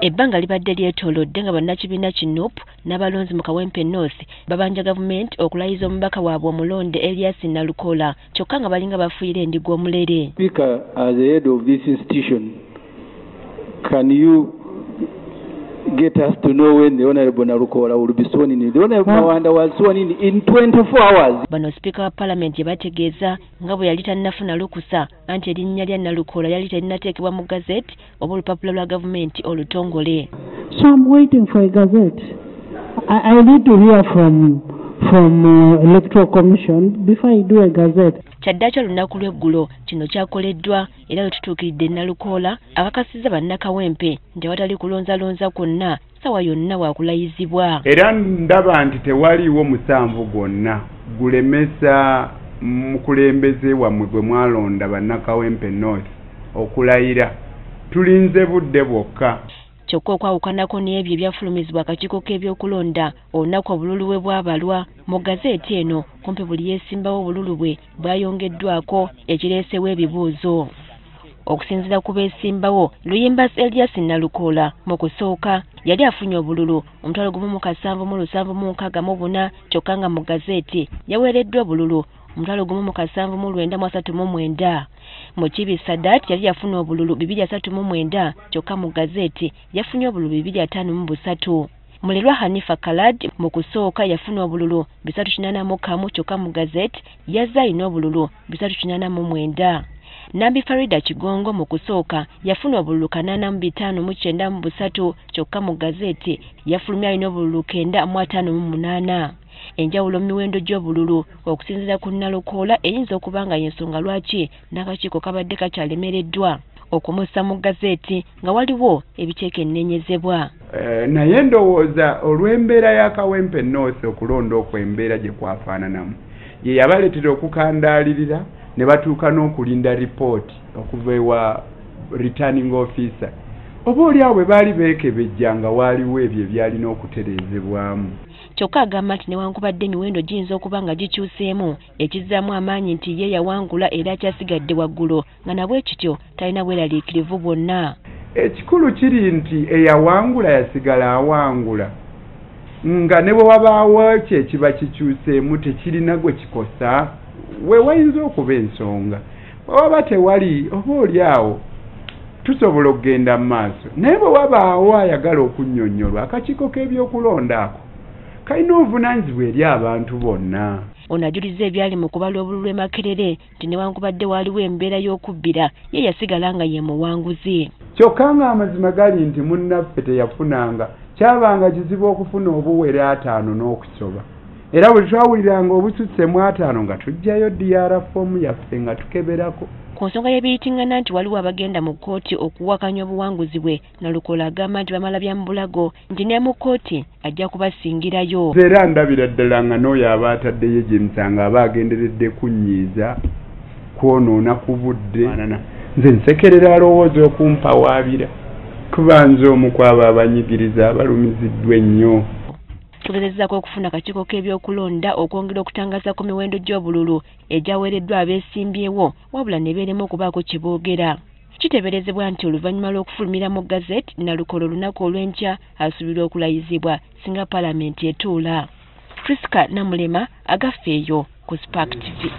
Ebbanga libadde lyetoolodde nga bannakibiina ki NUP n'abalonzi mu Kawempe North babanja gavumenti okulayiza omubaka waabwe omulonde Elias Nalukola kyokka nga balinga bafuuyira endiga omulere. Speaker, as the head of this institution, can you get us to know when the Honorable Nalukola will be sworn in? The Honorable Mawanda was sworn in 24 hours. Bano Speaker wa Parliament yabategeeza nga bwe yali tannafuna lukusa anti erinnya lya Nalukola yali terinnateekebwa mu gazette oba olupapula lwa gavumenti olutongole. So I'm waiting for a gazette. I need to hear from Electoral Commission before I do a gazette. Kyaddaaki olunaku lw'eggulo kino kyakoleddwa era lututuukiridde Nalukola akakasizza bannakawempe nti awatali kulonzalonza kwonna sawa yonna waakulayizibwa. Era ndaba nti tewaliiwo musanvu gwonna gulemesa mukulembeze wammwe gwe mwalonda bannakawempe North okulayira. Tulinze budde bwokka. Kyokka okwawukanako n'ebyo ebyafulumizibwa akakiiko k'ebyokulonda olunaku obululu bwe bwabalwa mu gazeeti eno kumpi buli yeesimbawo obululu bwe bwayongeddwako ekireesewo ebibuuzo. Okusinziira ku beesimbawo, Luyimba Elias Nalukola mu kusooka yali afunye obululu 1,776 kyokka nga mu gazeeti yaweereddwa obululu 1,739. Mukibi Sadat yali yafuna obululu 239 kyokka mu gazeeti yafunye obululu 253. Mulirwa Hanifa Kalad mu kusooka yafuna obululu 381 kyokka mu gazeeti yazze alina obululu 389. Nambi Farida Kigongo mu kusooka yafuna obululu 8593 kyokka mu gazeeti yafulumya alina obululu 958. Enjawulo mu miwendo gy'obululu okusinziira ku Nalukola eyinza okuba nga y'ensonga lwaki n'akakiiko kabadde kakyalemereddwa okumussa mu gazeeti nga waliwo ebikyekennenyezebwa. Naye ndowooza olw'embeera ya Kawempe North okulonda okw'embeera gye kwafaananamu ye yabaleetera okukandaalirira ne batuuka n'okulinda ripooti okuva ewa returning officer. Oba oliawo bwe baali beekebejja nga waaliwo ebyo ebyalina okutereezebwamu. Kyokka agamba nti newankubadde emiwendo giyinza okuba nga gikyuseemu ekizzaamu amaanyi nti ye yawangula era akyasigadde waggulu nga nabwe kityo talina bweraliikirivu bwonna. Ekikulu kiri nti eyawangula yasigala awangula nga ne bwe wabaawo ekyo ekiba kikyuseemu tekirina gwe kikosa we wayinza okuba ensonga. Waba tewali oba oliawo tusobola okugenda mu maaso naye bwe wabaawo ayagala okunnyonnyolwa akakiiko k'ebyokulonda ako kalina obuvunaanyizibwa eri abantu bonna. Ono ajuliza ebyali mu kubala obululu e Makerere nti newankubadde waaliwo embeera y'okubbira ye yasigala nga ye muwanguzi. Kyokka nga amazima gali nti munnaffe teyafunanga kyabanga kizibu okufuna obuwera 5 n'okusoba. Era bwe twawuliranga obususse mu 5 nga tujjayo DR foomu yaffe nga tukeberako. Ku nsonga y'ebiyitiŋŋana nti waliwo abagenda mu kkooti okuwakanya obuwanguzi bwe, Nalukola agamba nti bamala bya mu bulago nti ne mu kkooti ajja kubasingirayo. Era ndabira ddala nga n'oyo aba ataddeyo gye nsanga aba agenderedde kunnyiiza kwonoona ku budde. Nze nsekerera alowooza okumpawaabira kuba nze omu ku abo abanyigiriza abalumiziddwa ennyo. Tugezezaako okufuna akakiiko k'ebyokulonda okwongera okutangaza ku miwendo gy'obululu egyaweereddwa abeesimbyewo wabula ne beerema okubaako kye boogera. Kiteeberezebwa nti oluvannyuma lw'okufulumira mu gazeti Nalukola olunaku olw'enkya asuubirwa okulayizibwa singa Paalamenti etuula. Priska Namulema agaffeeyo ku Spark TV.